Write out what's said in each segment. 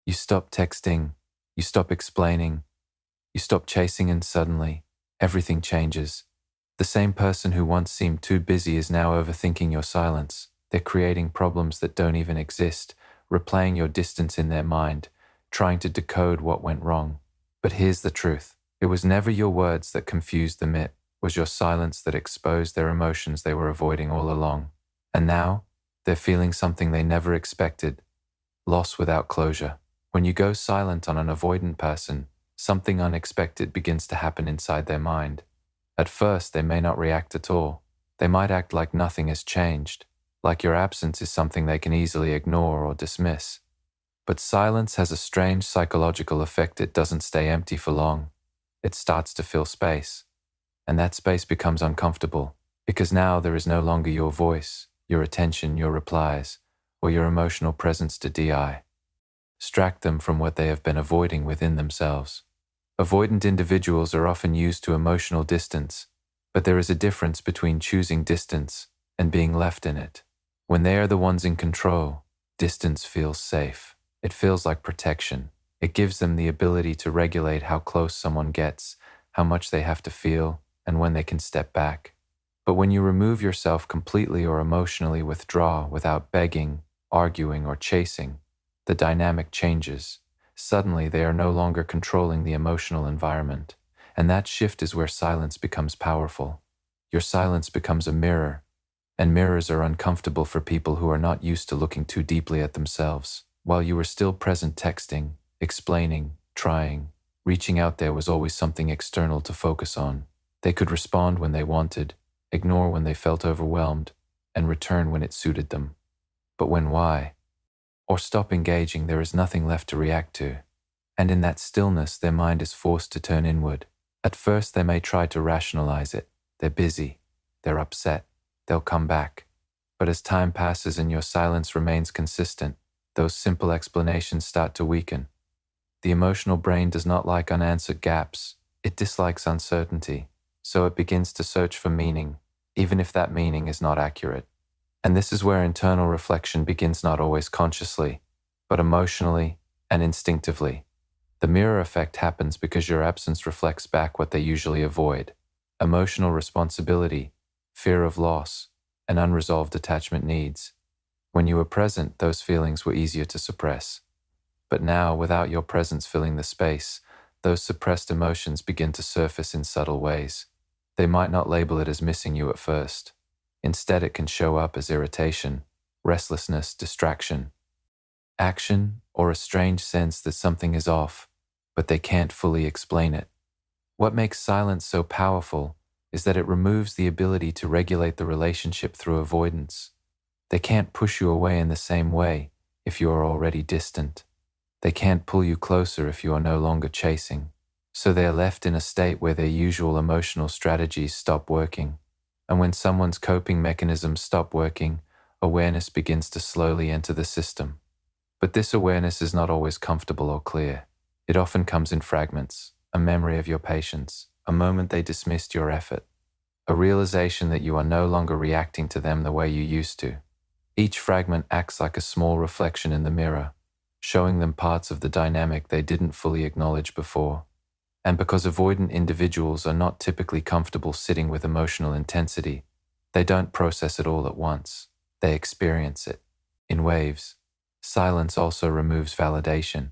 You stop texting, you stop explaining, you stop chasing, and suddenly, everything changes. The same person who once seemed too busy is now overthinking your silence. They're creating problems that don't even exist, replaying your distance in their mind, trying to decode what went wrong. But here's the truth. It was never your words that confused them, it was your silence that exposed their emotions they were avoiding all along. And now, they're feeling something they never expected: loss without closure. When you go silent on an avoidant person, something unexpected begins to happen inside their mind. At first, they may not react at all. They might act like nothing has changed, like your absence is something they can easily ignore or dismiss. But silence has a strange psychological effect. It doesn't stay empty for long. It starts to fill space. And that space becomes uncomfortable, because now there is no longer your voice, your attention, your replies, or your emotional presence to distract them from what they have been avoiding within themselves. Avoidant individuals are often used to emotional distance, but there is a difference between choosing distance and being left in it. When they are the ones in control, distance feels safe. It feels like protection. It gives them the ability to regulate how close someone gets, how much they have to feel, and when they can step back. But when you remove yourself completely or emotionally withdraw without begging, arguing, or chasing, the dynamic changes. Suddenly, they are no longer controlling the emotional environment, and that shift is where silence becomes powerful. Your silence becomes a mirror, and mirrors are uncomfortable for people who are not used to looking too deeply at themselves. While you were still present, texting, explaining, trying, reaching out, there was always something external to focus on. They could respond when they wanted, ignore when they felt overwhelmed, and return when it suited them. But when why? Or stop engaging, there is nothing left to react to. And in that stillness, their mind is forced to turn inward. At first, they may try to rationalize it. They're busy. They're upset. They'll come back. But as time passes and your silence remains consistent, those simple explanations start to weaken. The emotional brain does not like unanswered gaps. It dislikes uncertainty. So it begins to search for meaning, even if that meaning is not accurate. And this is where internal reflection begins, not always consciously, but emotionally and instinctively. The mirror effect happens because your absence reflects back what they usually avoid: emotional responsibility, fear of loss, and unresolved attachment needs. When you were present, those feelings were easier to suppress. But now, without your presence filling the space, those suppressed emotions begin to surface in subtle ways. They might not label it as missing you at first. Instead, it can show up as irritation, restlessness, distraction, action, or a strange sense that something is off, but they can't fully explain it. What makes silence so powerful is that it removes the ability to regulate the relationship through avoidance. They can't push you away in the same way if you are already distant. They can't pull you closer if you are no longer chasing. So they are left in a state where their usual emotional strategies stop working. And when someone's coping mechanisms stop working, awareness begins to slowly enter the system. But this awareness is not always comfortable or clear. It often comes in fragments: a memory of your patience, a moment they dismissed your effort, a realization that you are no longer reacting to them the way you used to. Each fragment acts like a small reflection in the mirror, showing them parts of the dynamic they didn't fully acknowledge before. And because avoidant individuals are not typically comfortable sitting with emotional intensity, they don't process it all at once. They experience it in waves. Silence also removes validation.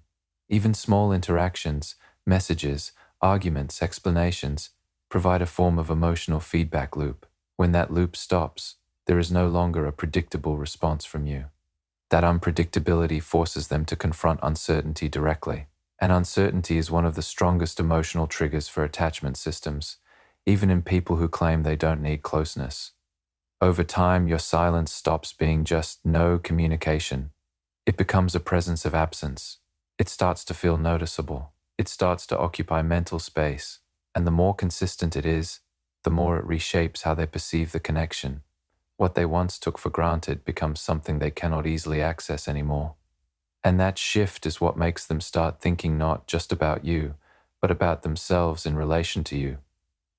Even small interactions, messages, arguments, explanations provide a form of emotional feedback loop. When that loop stops, there is no longer a predictable response from you. That unpredictability forces them to confront uncertainty directly. And uncertainty is one of the strongest emotional triggers for attachment systems, even in people who claim they don't need closeness. Over time, your silence stops being just no communication. It becomes a presence of absence. It starts to feel noticeable. It starts to occupy mental space. And the more consistent it is, the more it reshapes how they perceive the connection. What they once took for granted becomes something they cannot easily access anymore. And that shift is what makes them start thinking not just about you, but about themselves in relation to you.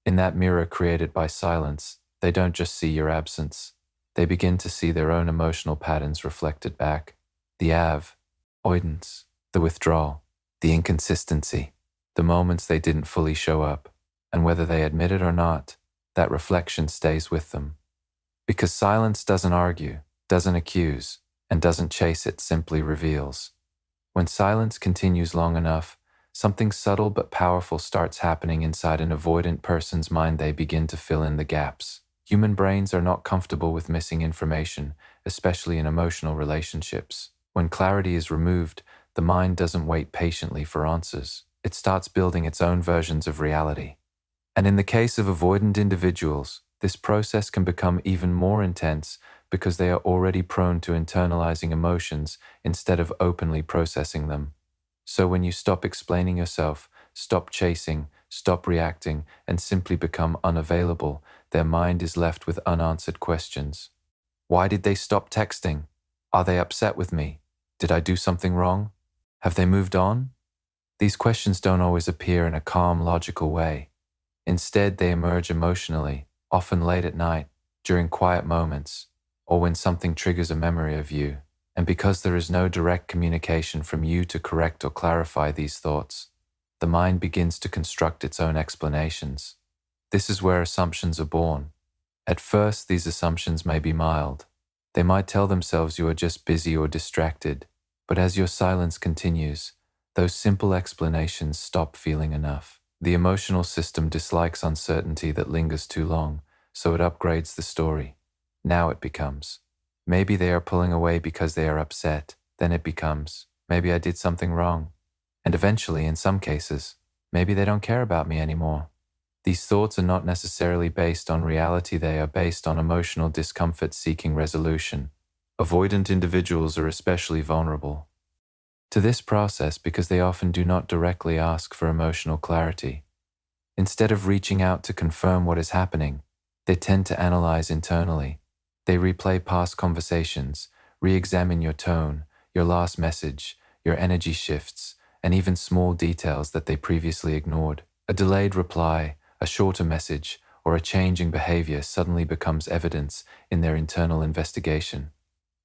In that mirror created by silence, they don't just see your absence. They begin to see their own emotional patterns reflected back. The avoidants, the withdrawal, the inconsistency, the moments they didn't fully show up, and whether they admit it or not, that reflection stays with them. Because silence doesn't argue, doesn't accuse, and doesn't chase, it simply reveals. When silence continues long enough, something subtle but powerful starts happening inside an avoidant person's mind. They begin to fill in the gaps. Human brains are not comfortable with missing information, especially in emotional relationships. When clarity is removed, the mind doesn't wait patiently for answers. It starts building its own versions of reality. And in the case of avoidant individuals, this process can become even more intense because they are already prone to internalizing emotions instead of openly processing them. So when you stop explaining yourself, stop chasing, stop reacting, and simply become unavailable, their mind is left with unanswered questions. Why did they stop texting? Are they upset with me? Did I do something wrong? Have they moved on? These questions don't always appear in a calm, logical way. Instead, they emerge emotionally, often late at night, during quiet moments, or when something triggers a memory of you. And because there is no direct communication from you to correct or clarify these thoughts, the mind begins to construct its own explanations. This is where assumptions are born. At first, these assumptions may be mild. They might tell themselves you are just busy or distracted, but as your silence continues, those simple explanations stop feeling enough. The emotional system dislikes uncertainty that lingers too long, so it upgrades the story. Now it becomes, maybe they are pulling away because they are upset. Then it becomes, maybe I did something wrong. And eventually, in some cases, maybe they don't care about me anymore. These thoughts are not necessarily based on reality, they are based on emotional discomfort seeking resolution. Avoidant individuals are especially vulnerable to this process because they often do not directly ask for emotional clarity. Instead of reaching out to confirm what is happening, they tend to analyze internally. They replay past conversations, re-examine your tone, your last message, your energy shifts, and even small details that they previously ignored. A delayed reply, a shorter message, or a change in behavior suddenly becomes evidence in their internal investigation.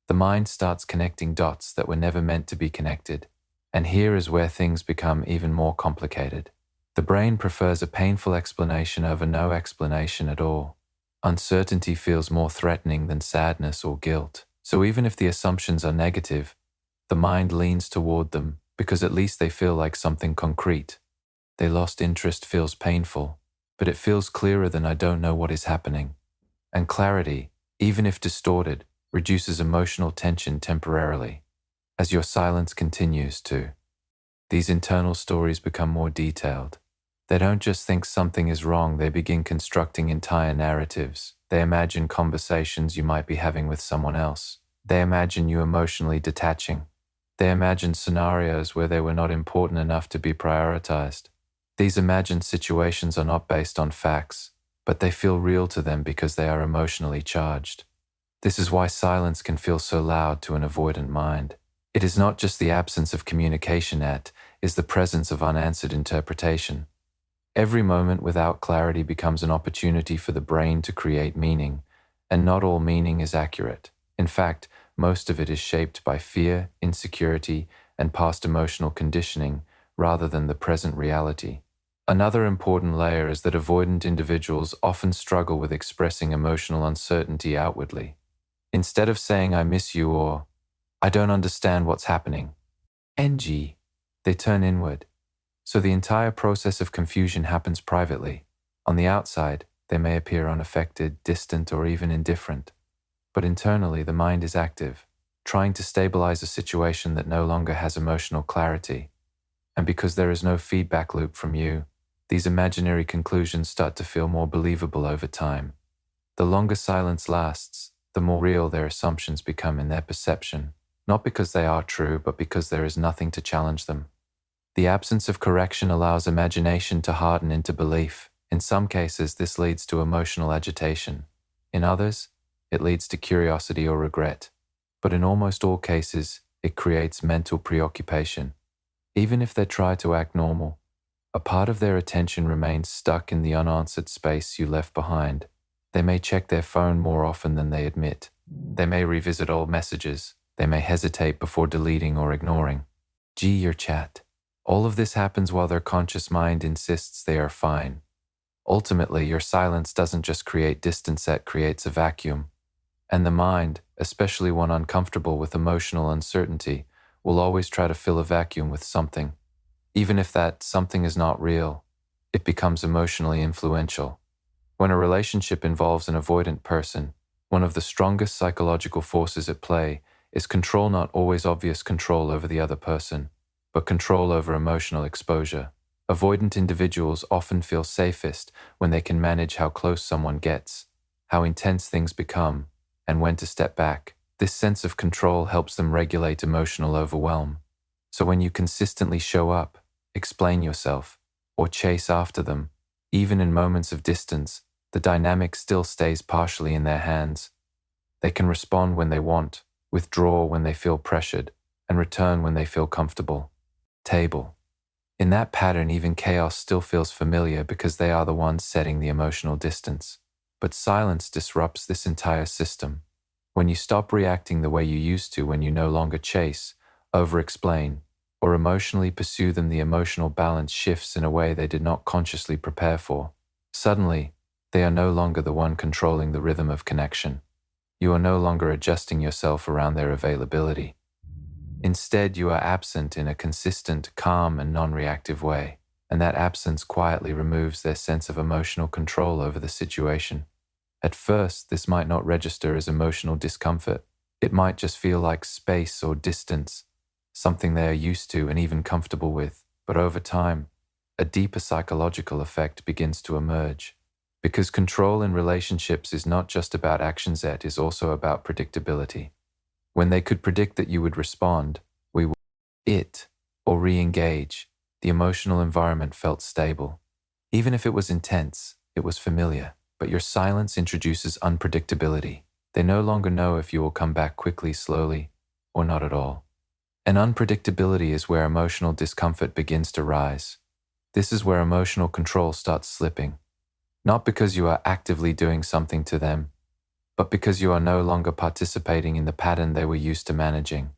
The mind starts connecting dots that were never meant to be connected. And here is where things become even more complicated. The brain prefers a painful explanation over no explanation at all. Uncertainty feels more threatening than sadness or guilt. So even if the assumptions are negative, the mind leans toward them because at least they feel like something concrete. They lost interest feels painful, but it feels clearer than I don't know what is happening. And clarity, even if distorted, reduces emotional tension temporarily. As your silence continues to, these internal stories become more detailed. They don't just think something is wrong, they begin constructing entire narratives. They imagine conversations you might be having with someone else. They imagine you emotionally detaching. They imagine scenarios where they were not important enough to be prioritized. These imagined situations are not based on facts, but they feel real to them because they are emotionally charged. This is why silence can feel so loud to an avoidant mind. It is not just the absence of communication, it is the presence of unanswered interpretation. Every moment without clarity becomes an opportunity for the brain to create meaning, and not all meaning is accurate. In fact, most of it is shaped by fear, insecurity, and past emotional conditioning rather than the present reality. Another important layer is that avoidant individuals often struggle with expressing emotional uncertainty outwardly. Instead of saying I miss you or I don't understand what's happening, NG, they turn inward. So the entire process of confusion happens privately. On the outside, they may appear unaffected, distant, or even indifferent. But internally, the mind is active, trying to stabilize a situation that no longer has emotional clarity. And because there is no feedback loop from you, these imaginary conclusions start to feel more believable over time. The longer silence lasts, the more real their assumptions become in their perception, not because they are true, but because there is nothing to challenge them. The absence of correction allows imagination to harden into belief. In some cases, this leads to emotional agitation. In others, it leads to curiosity or regret. But in almost all cases, it creates mental preoccupation. Even if they try to act normal, a part of their attention remains stuck in the unanswered space you left behind. They may check their phone more often than they admit. They may revisit old messages. They may hesitate before deleting or ignoring. Your chat. All of this happens while their conscious mind insists they are fine. Ultimately, your silence doesn't just create distance, it creates a vacuum. And the mind, especially one uncomfortable with emotional uncertainty, will always try to fill a vacuum with something. Even if that something is not real, it becomes emotionally influential. When a relationship involves an avoidant person, one of the strongest psychological forces at play is control, not always obvious control over the other person, but control over emotional exposure. Avoidant individuals often feel safest when they can manage how close someone gets, how intense things become, and when to step back. This sense of control helps them regulate emotional overwhelm. So when you consistently show up, explain yourself, or chase after them, even in moments of distance, the dynamic still stays partially in their hands. They can respond when they want, withdraw when they feel pressured, and return when they feel comfortable. Table. In that pattern, even chaos still feels familiar because they are the ones setting the emotional distance. But silence disrupts this entire system. When you stop reacting the way you used to, when you no longer chase, over-explain, or emotionally pursue them, the emotional balance shifts in a way they did not consciously prepare for. Suddenly, they are no longer the one controlling the rhythm of connection. You are no longer adjusting yourself around their availability. Instead, you are absent in a consistent, calm, and non-reactive way, and that absence quietly removes their sense of emotional control over the situation. At first, this might not register as emotional discomfort. It might just feel like space or distance, something they are used to and even comfortable with. But over time, a deeper psychological effect begins to emerge. Because control in relationships is not just about actions, it is also about predictability. When they could predict that you would respond, or re-engage, the emotional environment felt stable. Even if it was intense, it was familiar. But your silence introduces unpredictability. They no longer know if you will come back quickly, slowly, or not at all. And unpredictability is where emotional discomfort begins to rise. This is where emotional control starts slipping. Not because you are actively doing something to them, but because you are no longer participating in the pattern they were used to managing.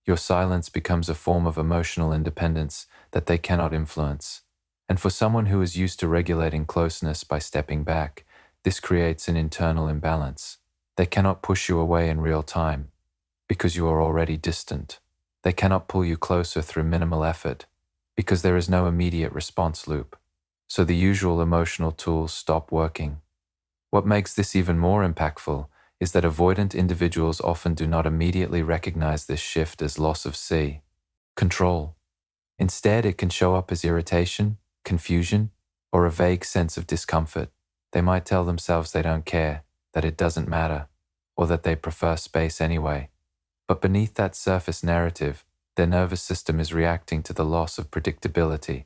Your silence becomes a form of emotional independence that they cannot influence. And for someone who is used to regulating closeness by stepping back, this creates an internal imbalance. They cannot push you away in real time because you are already distant. They cannot pull you closer through minimal effort because there is no immediate response loop. So the usual emotional tools stop working. What makes this even more impactful is that avoidant individuals often do not immediately recognize this shift as loss of control. Instead, it can show up as irritation, confusion, or a vague sense of discomfort. They might tell themselves they don't care, that it doesn't matter, or that they prefer space anyway. But beneath that surface narrative, their nervous system is reacting to the loss of predictability.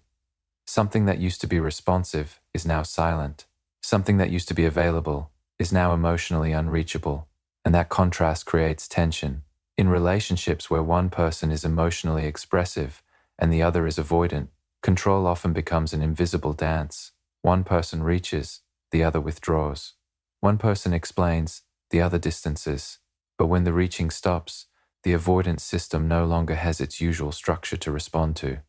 Something that used to be responsive is now silent. Something that used to be available is now emotionally unreachable, and that contrast creates tension. In relationships where one person is emotionally expressive and the other is avoidant, control often becomes an invisible dance. One person reaches, the other withdraws. One person explains, the other distances. But when the reaching stops, the avoidance system no longer has its usual structure to respond to.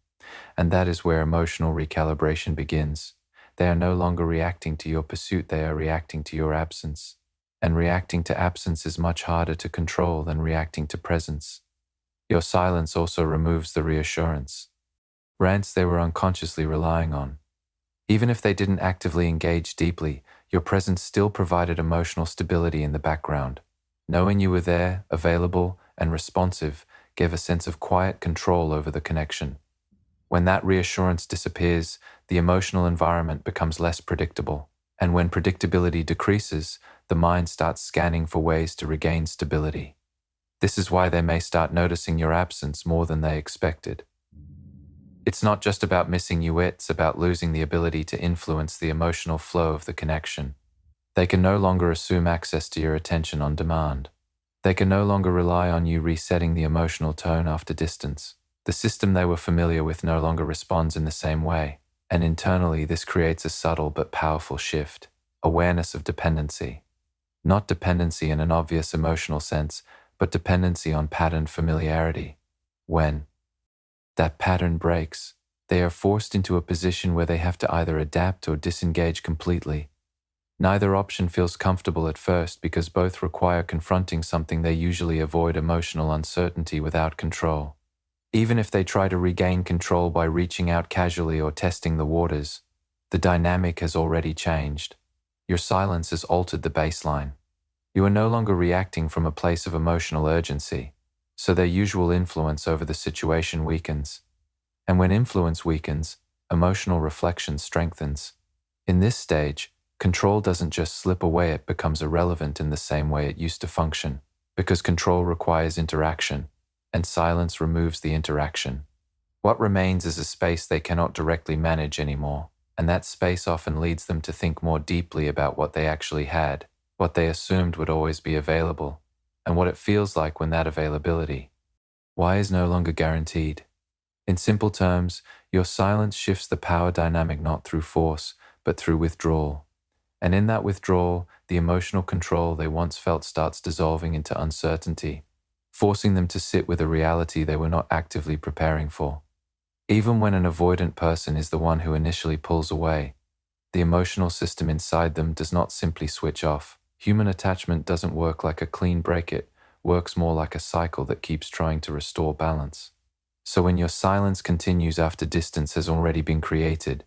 And that is where emotional recalibration begins. They are no longer reacting to your pursuit, they are reacting to your absence. And reacting to absence is much harder to control than reacting to presence. Your silence also removes the reassurance. Rants they were unconsciously relying on. Even if they didn't actively engage deeply, your presence still provided emotional stability in the background. Knowing you were there, available, and responsive gave a sense of quiet control over the connection. When that reassurance disappears, the emotional environment becomes less predictable. And when predictability decreases, the mind starts scanning for ways to regain stability. This is why they may start noticing your absence more than they expected. It's not just about missing you, it's about losing the ability to influence the emotional flow of the connection. They can no longer assume access to your attention on demand. They can no longer rely on you resetting the emotional tone after distance. The system they were familiar with no longer responds in the same way, and internally this creates a subtle but powerful shift, awareness of dependency. Not dependency in an obvious emotional sense, but dependency on patterned familiarity. When That pattern breaks. They are forced into a position where they have to either adapt or disengage completely. Neither option feels comfortable at first because both require confronting something they usually avoid: emotional uncertainty without control. Even if they try to regain control by reaching out casually or testing the waters, the dynamic has already changed. Your silence has altered the baseline. You are no longer reacting from a place of emotional urgency, so their usual influence over the situation weakens. And when influence weakens, emotional reflection strengthens. In this stage, control doesn't just slip away, it becomes irrelevant in the same way it used to function, because control requires interaction, and silence removes the interaction. What remains is a space they cannot directly manage anymore, and that space often leads them to think more deeply about what they actually had, what they assumed would always be available, and what it feels like when that availability, why, is no longer guaranteed. In simple terms, your silence shifts the power dynamic not through force, but through withdrawal. And in that withdrawal, the emotional control they once felt starts dissolving into uncertainty, forcing them to sit with a reality they were not actively preparing for. Even when an avoidant person is the one who initially pulls away, the emotional system inside them does not simply switch off. Human attachment doesn't work like a clean break, it works more like a cycle that keeps trying to restore balance. So when your silence continues after distance has already been created,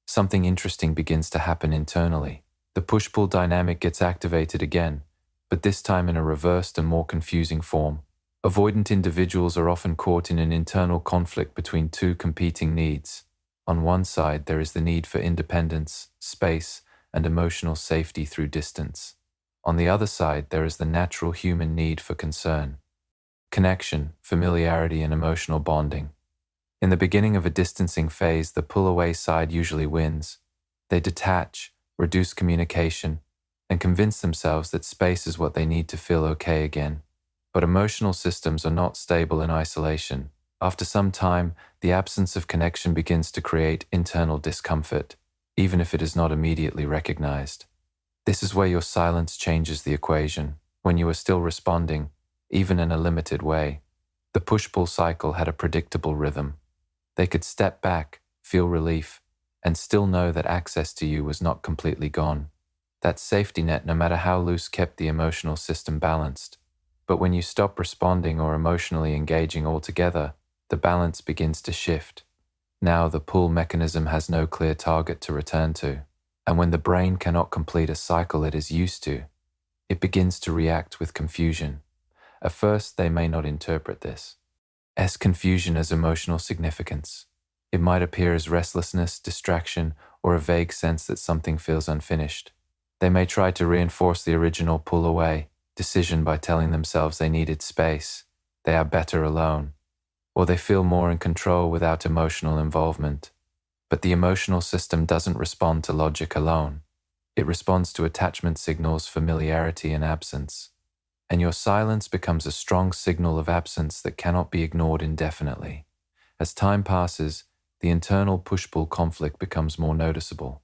something interesting begins to happen internally. The push-pull dynamic gets activated again, but this time in a reversed and more confusing form. Avoidant individuals are often caught in an internal conflict between two competing needs. On one side, there is the need for independence, space, and emotional safety through distance. On the other side, there is the natural human need for concern, connection, familiarity, and emotional bonding. In the beginning of a distancing phase, the pull-away side usually wins. They detach, reduce communication, and convince themselves that space is what they need to feel okay again. But emotional systems are not stable in isolation. After some time, the absence of connection begins to create internal discomfort, even if it is not immediately recognized. This is where your silence changes the equation. When you are still responding, even in a limited way, the push-pull cycle had a predictable rhythm. They could step back, feel relief, and still know that access to you was not completely gone. That safety net, no matter how loose, kept the emotional system balanced. But when you stop responding or emotionally engaging altogether, the balance begins to shift. Now the pull mechanism has no clear target to return to, and when the brain cannot complete a cycle it is used to, it begins to react with confusion. At first, they may not interpret this as confusion as emotional significance. It might appear as restlessness, distraction, or a vague sense that something feels unfinished. They may try to reinforce the original pull-away decision by telling themselves they needed space, they are better alone, or they feel more in control without emotional involvement. But the emotional system doesn't respond to logic alone. It responds to attachment signals, familiarity, and absence. And your silence becomes a strong signal of absence that cannot be ignored indefinitely. As time passes, the internal push-pull conflict becomes more noticeable.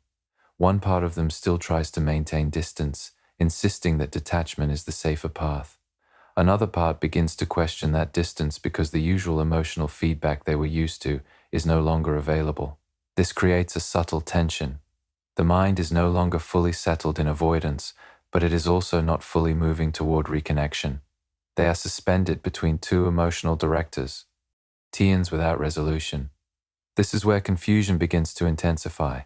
One part of them still tries to maintain distance, insisting that detachment is the safer path. Another part begins to question that distance because the usual emotional feedback they were used to is no longer available. This creates a subtle tension. The mind is no longer fully settled in avoidance, but it is also not fully moving toward reconnection. They are suspended between two emotional directors, TNs without resolution. This is where confusion begins to intensify.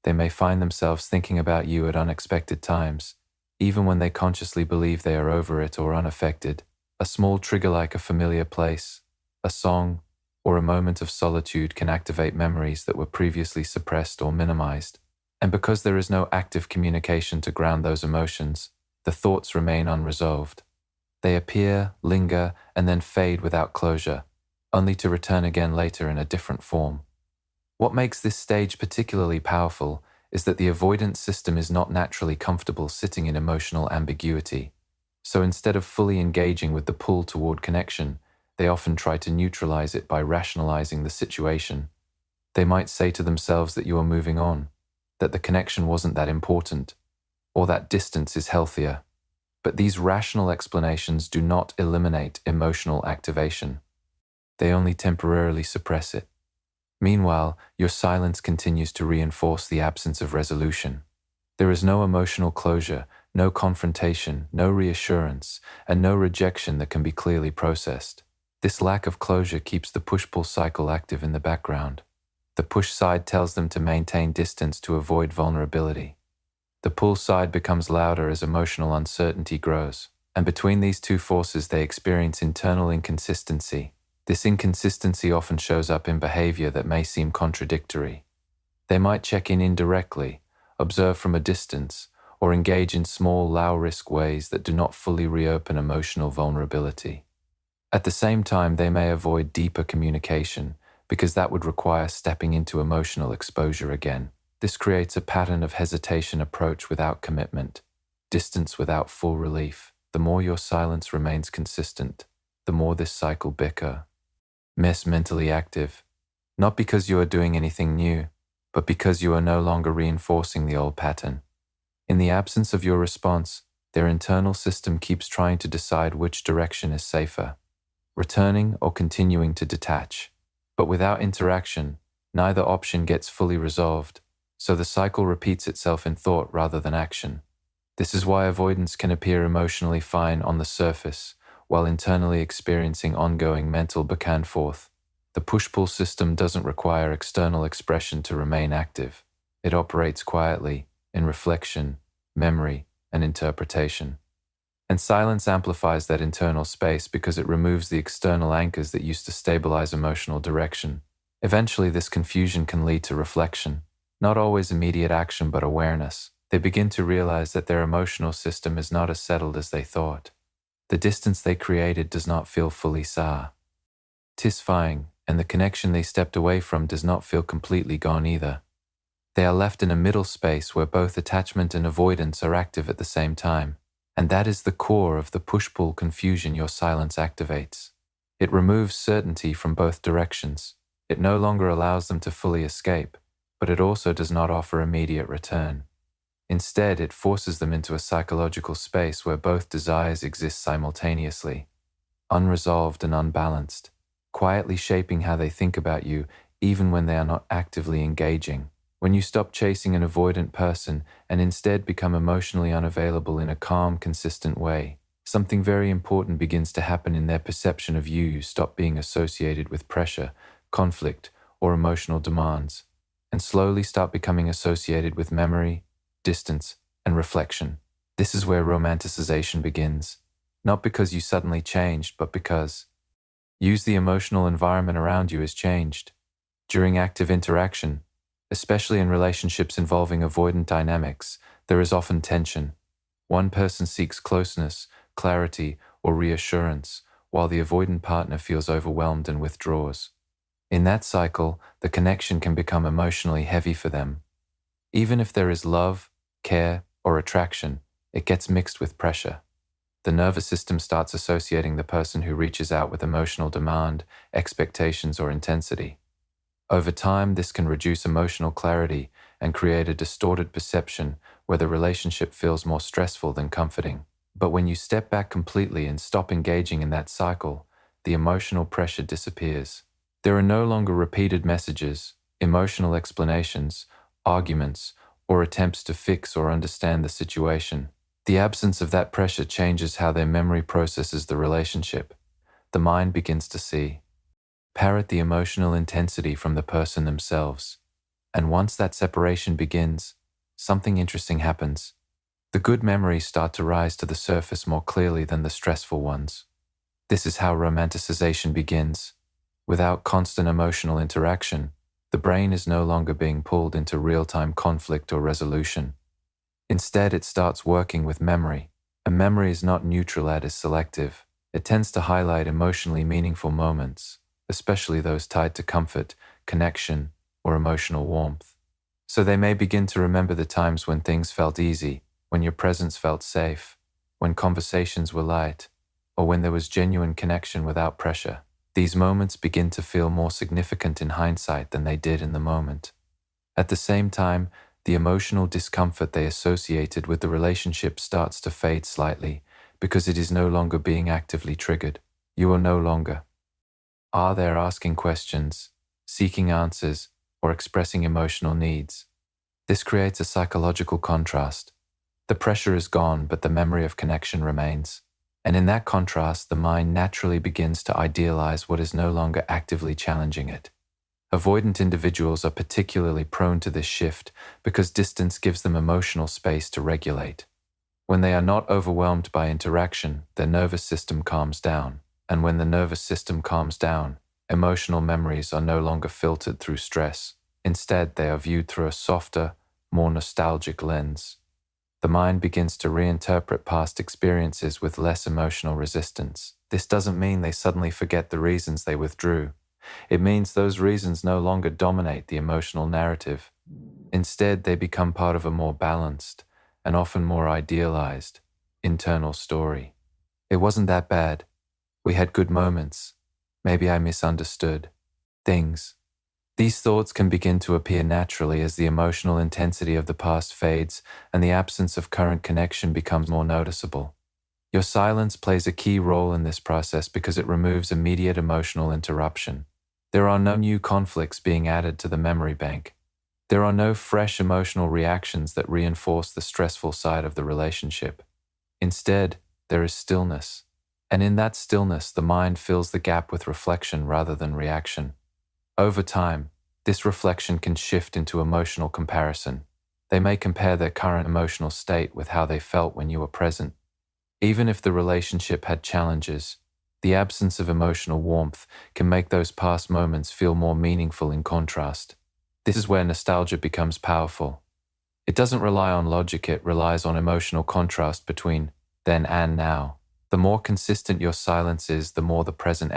They may find themselves thinking about you at unexpected times, even when they consciously believe they are over it or unaffected. A small trigger like a familiar place, a song, or a moment of solitude can activate memories that were previously suppressed or minimized. And because there is no active communication to ground those emotions, the thoughts remain unresolved. They appear, linger, and then fade without closure, only to return again later in a different form. What makes this stage particularly powerful is that the avoidance system is not naturally comfortable sitting in emotional ambiguity. So instead of fully engaging with the pull toward connection, they often try to neutralize it by rationalizing the situation. They might say to themselves that you are moving on, that the connection wasn't that important, or that distance is healthier. But these rational explanations do not eliminate emotional activation. They only temporarily suppress it. Meanwhile, your silence continues to reinforce the absence of resolution. There is no emotional closure, no confrontation, no reassurance, and no rejection that can be clearly processed. This lack of closure keeps the push-pull cycle active in the background. The push side tells them to maintain distance to avoid vulnerability. The pull side becomes louder as emotional uncertainty grows, and between these two forces they experience internal inconsistency. This inconsistency often shows up in behavior that may seem contradictory. They might check in indirectly, observe from a distance, or engage in small, low-risk ways that do not fully reopen emotional vulnerability. At the same time, they may avoid deeper communication because that would require stepping into emotional exposure again. This creates a pattern of hesitation approach without commitment, distance without full relief. The more your silence remains consistent, the more this cycle bicker. Mess mentally active, not because you are doing anything new, but because you are no longer reinforcing the old pattern. In the absence of your response, their internal system keeps trying to decide which direction is safer, returning or continuing to detach. But without interaction, neither option gets fully resolved, so the cycle repeats itself in thought rather than action. This is why avoidance can appear emotionally fine on the surface, while internally experiencing ongoing mental back and forth. The push-pull system doesn't require external expression to remain active. It operates quietly, in reflection, memory, and interpretation. And silence amplifies that internal space because it removes the external anchors that used to stabilize emotional direction. Eventually, this confusion can lead to reflection, not always immediate action but awareness. They begin to realize that their emotional system is not as settled as they thought. The distance they created does not feel fully satisfying, and the connection they stepped away from does not feel completely gone either. They are left in a middle space where both attachment and avoidance are active at the same time. And that is the core of the push-pull confusion your silence activates. It removes certainty from both directions. It no longer allows them to fully escape, but it also does not offer immediate return. Instead, it forces them into a psychological space where both desires exist simultaneously, unresolved and unbalanced, quietly shaping how they think about you even when they are not actively engaging. When you stop chasing an avoidant person and instead become emotionally unavailable in a calm, consistent way, something very important begins to happen in their perception of you. You stop being associated with pressure, conflict, or emotional demands, and slowly start becoming associated with memory, distance, and reflection. This is where romanticization begins, not because you suddenly changed, but because the emotional environment around you has changed. During active interaction, especially in relationships involving avoidant dynamics, there is often tension. One person seeks closeness, clarity, or reassurance, while the avoidant partner feels overwhelmed and withdraws. In that cycle, the connection can become emotionally heavy for them. Even if there is love, care, or attraction, it gets mixed with pressure. The nervous system starts associating the person who reaches out with emotional demand, expectations, or intensity. Over time, this can reduce emotional clarity and create a distorted perception where the relationship feels more stressful than comforting. But when you step back completely and stop engaging in that cycle, the emotional pressure disappears. There are no longer repeated messages, emotional explanations, arguments, or attempts to fix or understand the situation. The absence of that pressure changes how their memory processes the relationship. The mind begins to parrot the emotional intensity from the person themselves. And once that separation begins, something interesting happens. The good memories start to rise to the surface more clearly than the stressful ones. This is how romanticization begins. Without constant emotional interaction, the brain is no longer being pulled into real-time conflict or resolution. Instead, it starts working with memory. And memory is not neutral, it is selective. It tends to highlight emotionally meaningful moments, especially those tied to comfort, connection, or emotional warmth. So they may begin to remember the times when things felt easy, when your presence felt safe, when conversations were light, or when there was genuine connection without pressure. These moments begin to feel more significant in hindsight than they did in the moment. At the same time, the emotional discomfort they associated with the relationship starts to fade slightly because it is no longer being actively triggered. You are no longer are there asking questions, seeking answers, or expressing emotional needs. This creates a psychological contrast. The pressure is gone, but the memory of connection remains. And in that contrast, the mind naturally begins to idealize what is no longer actively challenging it. Avoidant individuals are particularly prone to this shift because distance gives them emotional space to regulate. When they are not overwhelmed by interaction, their nervous system calms down. And when the nervous system calms down, emotional memories are no longer filtered through stress. Instead, they are viewed through a softer, more nostalgic lens. The mind begins to reinterpret past experiences with less emotional resistance. This doesn't mean they suddenly forget the reasons they withdrew. It means those reasons no longer dominate the emotional narrative. Instead, they become part of a more balanced, and often more idealized, internal story. It wasn't that bad. We had good moments. Maybe I misunderstood things. These thoughts can begin to appear naturally as the emotional intensity of the past fades and the absence of current connection becomes more noticeable. Your silence plays a key role in this process because it removes immediate emotional interruption. There are no new conflicts being added to the memory bank. There are no fresh emotional reactions that reinforce the stressful side of the relationship. Instead, there is stillness. And in that stillness, the mind fills the gap with reflection rather than reaction. Over time, this reflection can shift into emotional comparison. They may compare their current emotional state with how they felt when you were present. Even if the relationship had challenges, the absence of emotional warmth can make those past moments feel more meaningful in contrast. This is where nostalgia becomes powerful. It doesn't rely on logic, it relies on emotional contrast between then and now. The more consistent your silence is, the more the present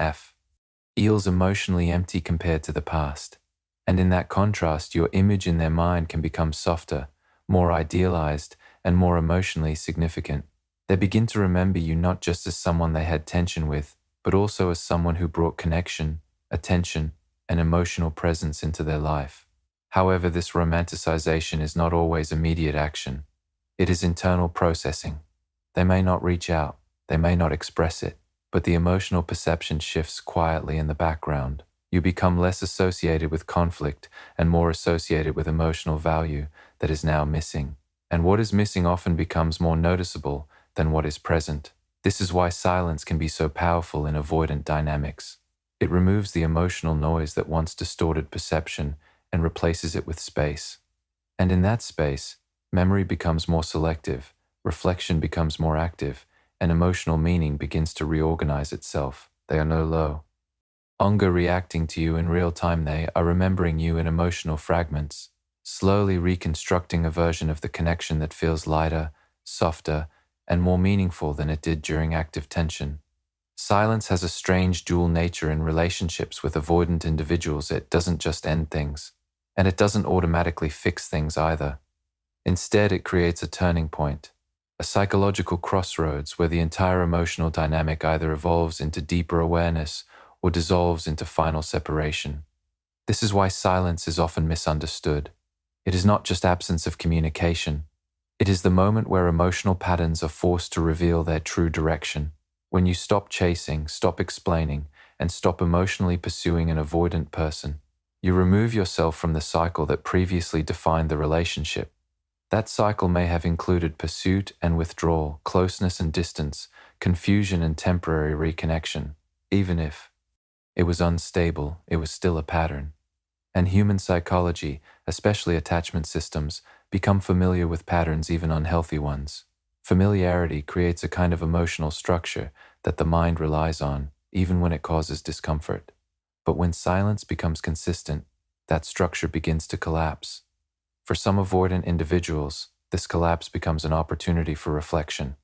feels emotionally empty compared to the past. And in that contrast, your image in their mind can become softer, more idealized, and more emotionally significant. They begin to remember you not just as someone they had tension with, but also as someone who brought connection, attention, and emotional presence into their life. However, this romanticization is not always immediate action. It is internal processing. They may not reach out, they may not express it, but the emotional perception shifts quietly in the background. You become less associated with conflict and more associated with emotional value that is now missing. And what is missing often becomes more noticeable than what is present. This is why silence can be so powerful in avoidant dynamics. It removes the emotional noise that once distorted perception and replaces it with space. And in that space, memory becomes more selective, reflection becomes more active, and emotional meaning begins to reorganize itself. They are no longer reacting to you in real time, they are remembering you in emotional fragments, slowly reconstructing a version of the connection that feels lighter, softer, and more meaningful than it did during active tension. Silence has a strange dual nature in relationships with avoidant individuals. It doesn't just end things, and it doesn't automatically fix things either. Instead, it creates a turning point, a psychological crossroads where the entire emotional dynamic either evolves into deeper awareness or dissolves into final separation. This is why silence is often misunderstood. It is not just absence of communication. It is the moment where emotional patterns are forced to reveal their true direction. When you stop chasing, stop explaining, and stop emotionally pursuing an avoidant person, you remove yourself from the cycle that previously defined the relationship. That cycle may have included pursuit and withdrawal, closeness and distance, confusion and temporary reconnection. Even if it was unstable, it was still a pattern. And human psychology, especially attachment systems, become familiar with patterns, even unhealthy ones. Familiarity creates a kind of emotional structure that the mind relies on, even when it causes discomfort. But when silence becomes consistent, that structure begins to collapse. For some avoidant individuals, this collapse becomes an opportunity for reflection.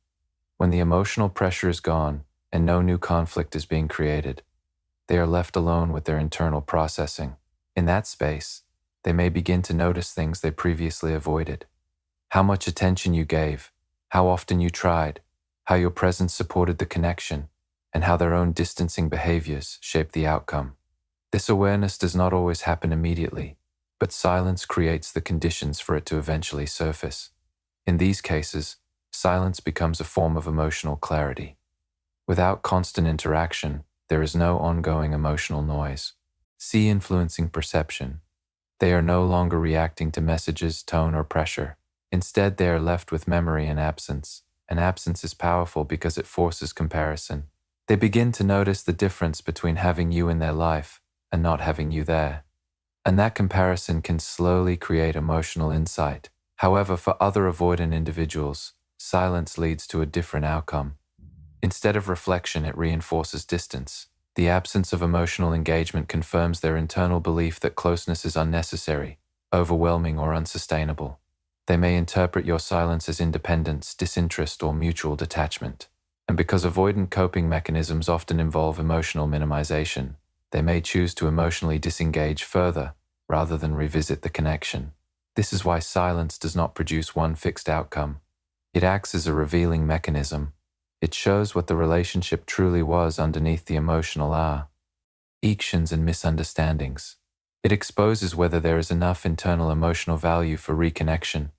When the emotional pressure is gone and no new conflict is being created, they are left alone with their internal processing. In that space, they may begin to notice things they previously avoided. How much attention you gave, how often you tried, how your presence supported the connection, and how their own distancing behaviors shaped the outcome. This awareness does not always happen immediately, but silence creates the conditions for it to eventually surface. In these cases, silence becomes a form of emotional clarity. Without constant interaction, there is no ongoing emotional noise. C. Influencing perception. They are no longer reacting to messages, tone, or pressure. Instead, they are left with memory and absence. And absence is powerful because it forces comparison. They begin to notice the difference between having you in their life and not having you there. And that comparison can slowly create emotional insight. However, for other avoidant individuals, silence leads to a different outcome. Instead of reflection, it reinforces distance. The absence of emotional engagement confirms their internal belief that closeness is unnecessary, overwhelming, or unsustainable. They may interpret your silence as independence, disinterest, or mutual detachment. And because avoidant coping mechanisms often involve emotional minimization, they may choose to emotionally disengage further rather than revisit the connection. This is why silence does not produce one fixed outcome. It acts as a revealing mechanism. It shows what the relationship truly was underneath the emotional actions and misunderstandings. It exposes whether there is enough internal emotional value for reconnection,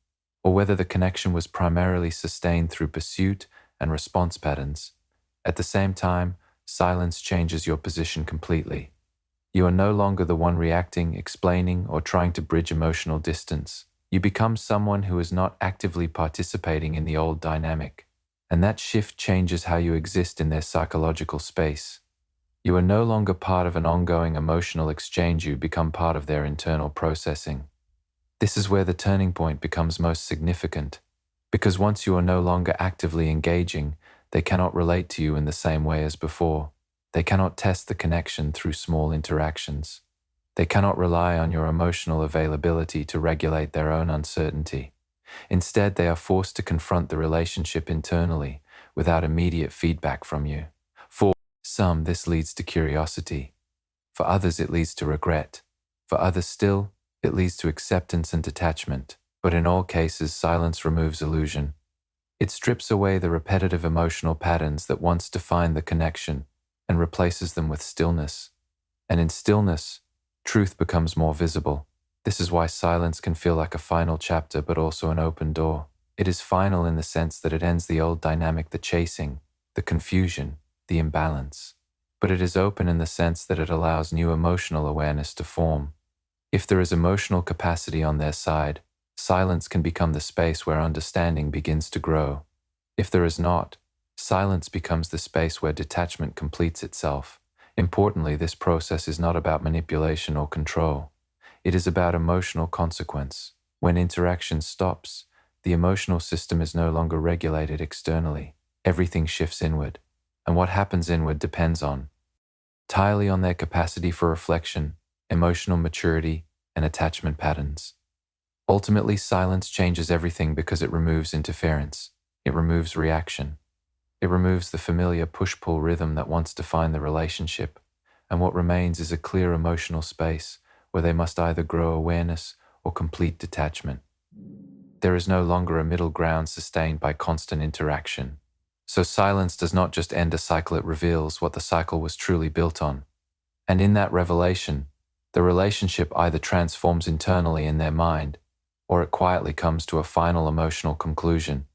or whether the connection was primarily sustained through pursuit and response patterns. At the same time, silence changes your position completely. You are no longer the one reacting, explaining, or trying to bridge emotional distance. You become someone who is not actively participating in the old dynamic. And that shift changes how you exist in their psychological space. You are no longer part of an ongoing emotional exchange, you become part of their internal processing. This is where the turning point becomes most significant, because once you are no longer actively engaging, they cannot relate to you in the same way as before. They cannot test the connection through small interactions. They cannot rely on your emotional availability to regulate their own uncertainty. Instead, they are forced to confront the relationship internally without immediate feedback from you. For some, this leads to curiosity. For others, it leads to regret. For others still, it leads to acceptance and detachment. But in all cases, silence removes illusion. It strips away the repetitive emotional patterns that once defined the connection and replaces them with stillness. And in stillness, truth becomes more visible. This is why silence can feel like a final chapter, but also an open door. It is final in the sense that it ends the old dynamic, the chasing, the confusion, the imbalance. But it is open in the sense that it allows new emotional awareness to form. If there is emotional capacity on their side, silence can become the space where understanding begins to grow. If there is not, silence becomes the space where detachment completes itself. Importantly, this process is not about manipulation or control. It is about emotional consequence. When interaction stops, the emotional system is no longer regulated externally. Everything shifts inward. And what happens inward depends entirely on their capacity for reflection, emotional maturity, and attachment patterns. Ultimately, silence changes everything because it removes interference. It removes reaction. It removes the familiar push-pull rhythm that once defined the relationship. And what remains is a clear emotional space where they must either grow awareness or complete detachment. There is no longer a middle ground sustained by constant interaction. So silence does not just end a cycle, it reveals what the cycle was truly built on. And in that revelation, the relationship either transforms internally in their mind, or it quietly comes to a final emotional conclusion.